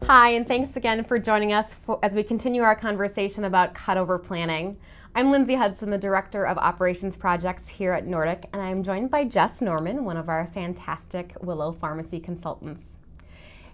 Hi, and thanks again for joining us as we continue our conversation about cutover planning. I'm Lindsay Hudson, the Director of Operations Projects here at Nordic, and I'm joined by Jes Norman, one of our fantastic Willow pharmacy consultants.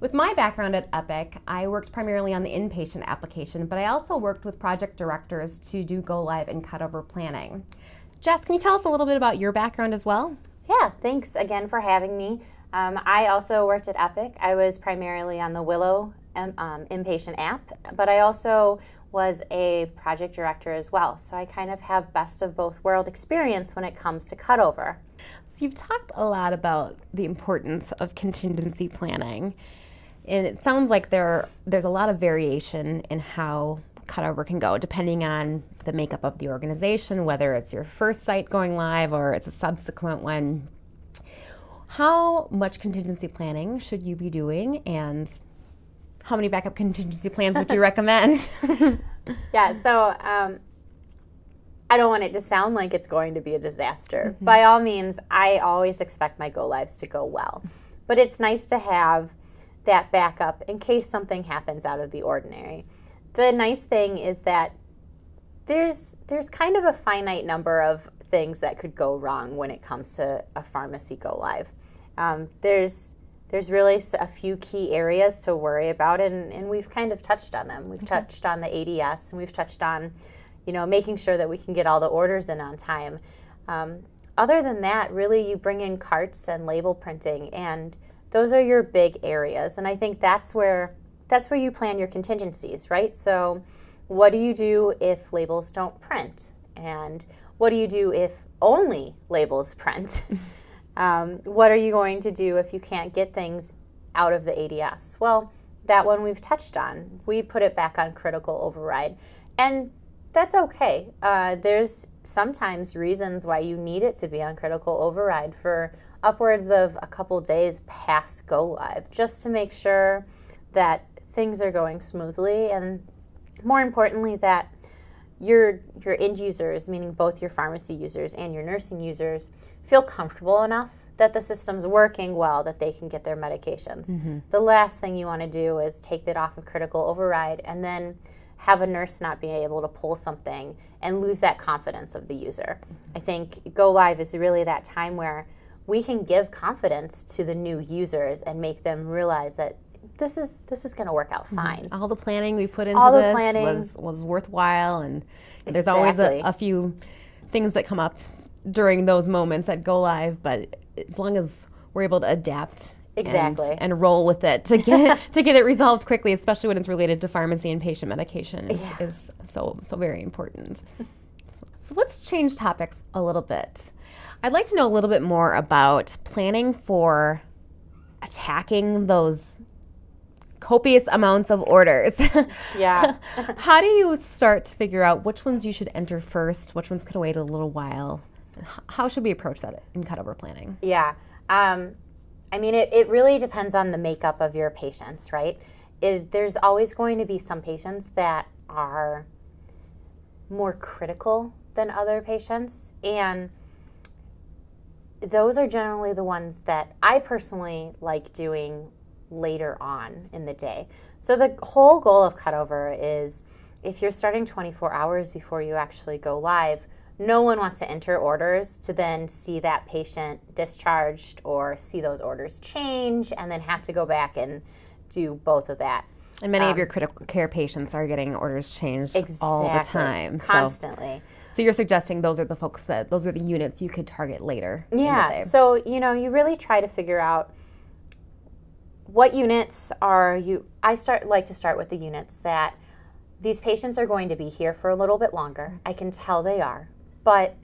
With my background at Epic, I worked primarily on the inpatient application, but I also worked with project directors to do go-live and cutover planning. Jes, can you tell us a little bit about your background as well? Yeah, thanks again for having me. I also worked at Epic. I was primarily on the Willow inpatient app, but I also was a project director as well. So I kind of have best of both world experience when it comes to cutover. So you've talked a lot about the importance of contingency planning, and it sounds like there's a lot of variation in how cutover can go depending on the makeup of the organization, whether it's your first site going live or it's a subsequent one. How much contingency planning should you be doing, and how many backup contingency plans would you recommend? Yeah, so I don't want it to sound like it's going to be a disaster. Mm-hmm. By all means, I always expect my go-lives to go well. But it's nice to have that backup in case something happens out of the ordinary. The nice thing is that there's kind of a finite number of things that could go wrong when it comes to a pharmacy go-live. There's really a few key areas to worry about, and we've kind of touched on them. We've touched on the ADS, and we've touched on, making sure that we can get all the orders in on time. Other than that, really, you bring in carts and label printing, and those are your big areas. And I think that's where you plan your contingencies, right? So what do you do if labels don't print? And what do you do if only labels print? What are you going to do if you can't get things out of the ADS? Well, that one we've touched on. We put it back on critical override. And that's okay. There's sometimes reasons why you need it to be on critical override for upwards of a couple days past go live, just to make sure that things are going smoothly, and more importantly that your end users, meaning both your pharmacy users and your nursing users, feel comfortable enough that the system's working well, that they can get their medications. Mm-hmm. The last thing you want to do is take that off of critical override and then have a nurse not be able to pull something and lose that confidence of the user. Mm-hmm. I think go live is really that time where we can give confidence to the new users and make them realize that this is going to work out fine. Mm-hmm. All the planning we put into this was worthwhile, and there's always a few things that come up during those moments at go live, but as long as we're able to adapt and roll with it to get it resolved quickly, especially when it's related to pharmacy and patient medication, is so very important. So let's change topics a little bit. I'd like to know a little bit more about planning for attacking those copious amounts of orders. Yeah. How do you start to figure out which ones you should enter first, which ones can wait a little while? How should we approach that in cutover planning? Yeah. It really depends on the makeup of your patients, right? There's always going to be some patients that are more critical than other patients, and those are generally the ones that I personally like doing later on in the day. So the whole goal of cutover is, if you're starting 24 hours before you actually go live, no one wants to enter orders to then see that patient discharged or see those orders change and then have to go back and do both of that. And many of your critical care patients are getting orders changed all the time. Constantly. So you're suggesting those are the units you could target later in the day. So, you really try to figure out what units are you. Like to start with the units that these patients are going to be here for a little bit longer. I can tell they are, but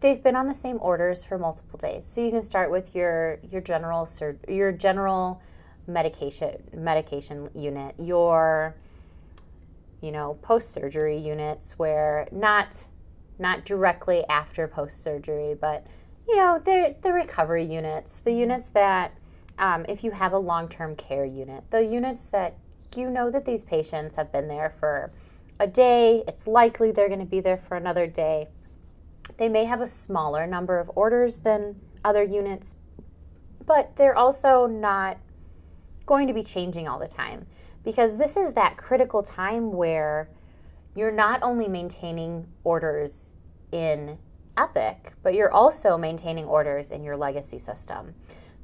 they've been on the same orders for multiple days. So you can start with your general medication unit, your post-surgery units, where not directly after post-surgery, but the recovery units, the units that if you have a long-term care unit, the units that that these patients have been there for a day, it's likely they're going to be there for another day. They may have a smaller number of orders than other units, but they're also not going to be changing all the time, because this is that critical time where you're not only maintaining orders in Epic, but you're also maintaining orders in your legacy system.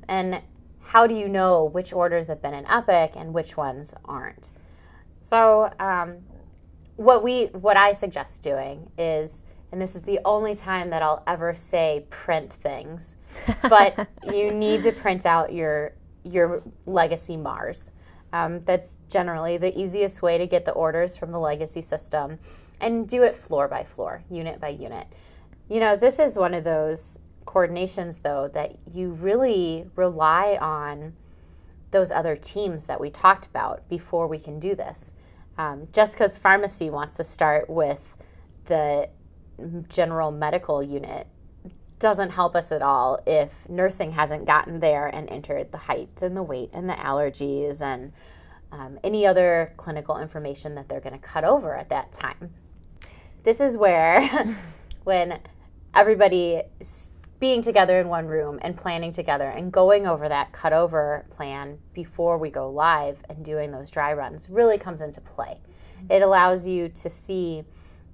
And how do you know which orders have been in Epic and which ones aren't? So what I suggest doing is, and this is the only time that I'll ever say print things, but you need to print out your legacy MARs. That's generally the easiest way to get the orders from the legacy system, and do it floor by floor, unit by unit. This is one of those coordinations, though, that you really rely on those other teams that we talked about before we can do this. Just because pharmacy wants to start with the general medical unit doesn't help us at all if nursing hasn't gotten there and entered the height and the weight and the allergies and any other clinical information that they're going to cut over at that time. This is where when everybody being together in one room and planning together and going over that cutover plan before we go live and doing those dry runs really comes into play. It allows you to see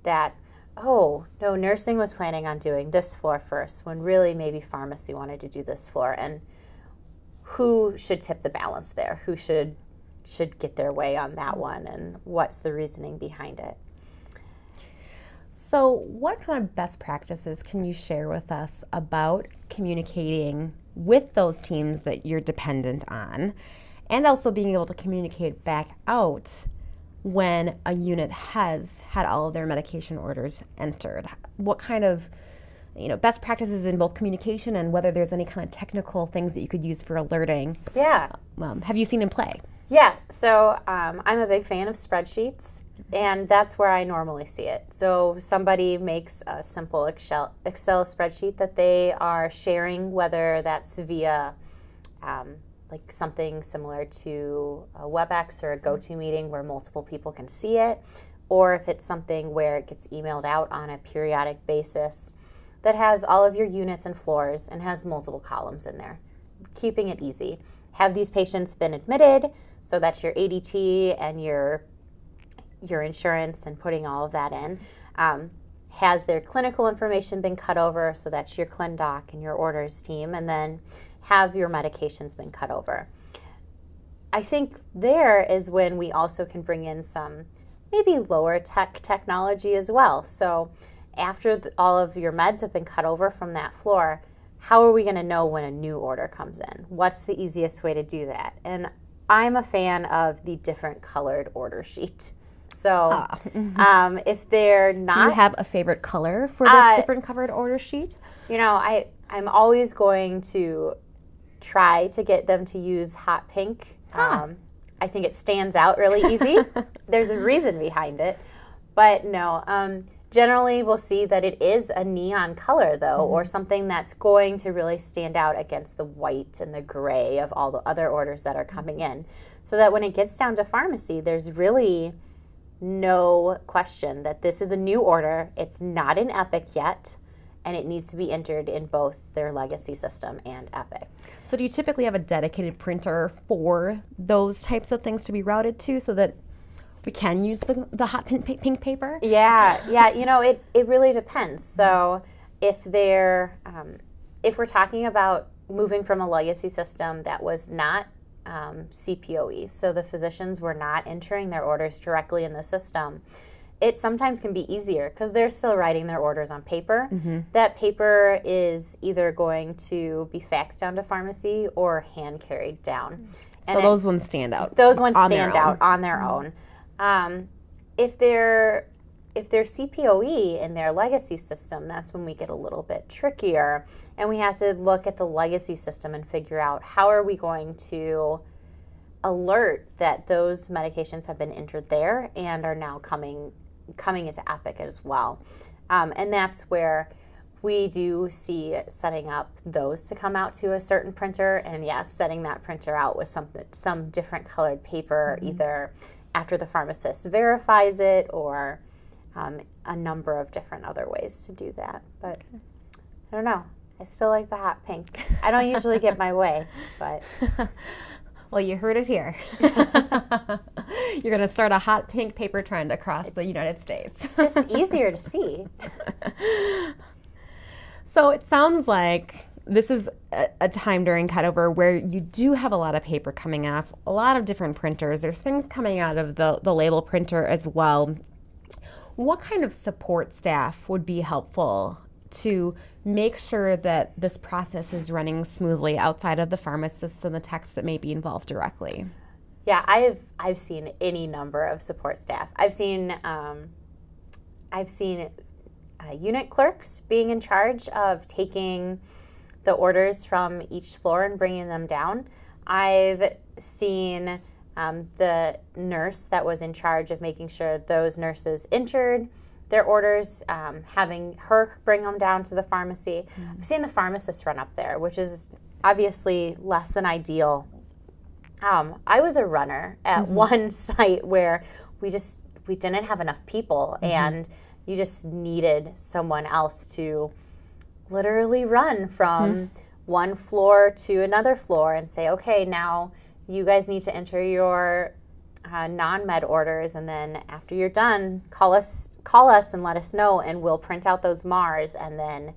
that, oh, no, nursing was planning on doing this floor first, when really maybe pharmacy wanted to do this floor, and who should tip the balance there? Who should get their way on that one, and what's the reasoning behind it? So what kind of best practices can you share with us about communicating with those teams that you're dependent on, and also being able to communicate back out when a unit has had all of their medication orders entered? What kind of best practices in both communication and whether there's any kind of technical things that you could use for alerting have you seen in play? Yeah, so I'm a big fan of spreadsheets, and that's where I normally see it. So somebody makes a simple Excel spreadsheet that they are sharing, whether that's via like something similar to a WebEx or a GoToMeeting where multiple people can see it, or if it's something where it gets emailed out on a periodic basis that has all of your units and floors and has multiple columns in there. Keeping it easy. Have these patients been admitted? So that's your ADT and your insurance and putting all of that in. Has their clinical information been cut over? So that's your ClinDoc and your orders team. And then have your medications been cut over? I think there is when we also can bring in some maybe lower tech technology as well. So after all of your meds have been cut over from that floor, how are we going to know when a new order comes in? What's the easiest way to do that? And I'm a fan of the different colored order sheet. So if they're not... Do you have a favorite color for this different colored order sheet? I'm always going to try to get them to use hot pink. I think it stands out really easy. There's a reason behind it. But no, generally we'll see that it is a neon color, though, or something that's going to really stand out against the white and the gray of all the other orders that are coming in. So that when it gets down to pharmacy, there's really no question that this is a new order. It's not in Epic yet, and it needs to be entered in both their legacy system and Epic. So do you typically have a dedicated printer for those types of things to be routed to so that we can use the hot pink paper? Yeah. It really depends. So if we're talking about moving from a legacy system that was not CPOE, so the physicians were not entering their orders directly in the system, it sometimes can be easier because they're still writing their orders on paper. That paper is either going to be faxed down to pharmacy or hand carried down. So those ones stand out. Those ones stand out on their own. If they're CPOE in their legacy system, that's when we get a little bit trickier, and we have to look at the legacy system and figure out how are we going to alert that those medications have been entered there and are now coming into Epic as well. And that's where we do see setting up those to come out to a certain printer, and yes, setting that printer out with some different colored paper, either after the pharmacist verifies it or a number of different other ways to do that. But I don't know. I still like the hot pink. I don't usually get my way, but... Well, you heard it here. You're going to start a hot pink paper trend across the United States. It's just easier to see. So it sounds like this is a time during cutover where you do have a lot of paper coming off, a lot of different printers. There's things coming out of the label printer as well. What kind of support staff would be helpful to make sure that this process is running smoothly outside of the pharmacists and the techs that may be involved directly? Yeah, I've seen any number of support staff. I've seen unit clerks being in charge of taking the orders from each floor and bringing them down. I've seen the nurse that was in charge of making sure those nurses entered their orders, having her bring them down to the pharmacy. I've seen the pharmacist run up there, which is obviously less than ideal. I was a runner at one site where we didn't have enough people, and you just needed someone else to literally run from one floor to another floor and say, okay, now you guys need to enter your non-med orders, and then after you're done, call us and let us know, and we'll print out those MARs, and then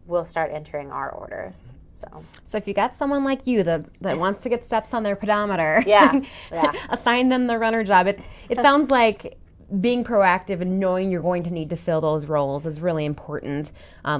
we'll start entering our orders. So if you got someone like you that wants to get steps on their pedometer, assign them the runner job. It sounds like being proactive and knowing you're going to need to fill those roles is really important.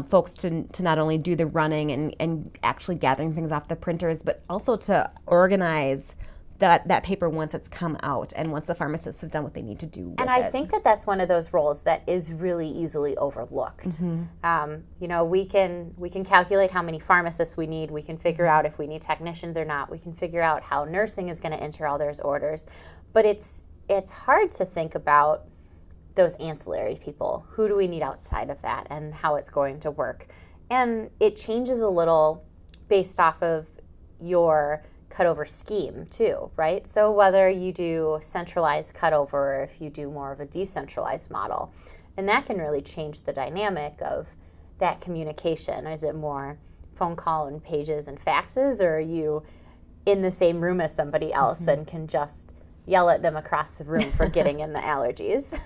Folks to not only do the running and actually gathering things off the printers, but also to organize that paper once it's come out and once the pharmacists have done what they need to do with it. And I think that's one of those roles that is really easily overlooked. We can calculate how many pharmacists we need. We can figure out if we need technicians or not. We can figure out how nursing is going to enter all those orders. But it's hard to think about those ancillary people. Who do we need outside of that, and how it's going to work? And it changes a little based off of your cutover scheme too, right? So whether you do centralized cutover or if you do more of a decentralized model, and that can really change the dynamic of that communication. Is it more phone call and pages and faxes, or are you in the same room as somebody else and can just yell at them across the room for getting in the allergies?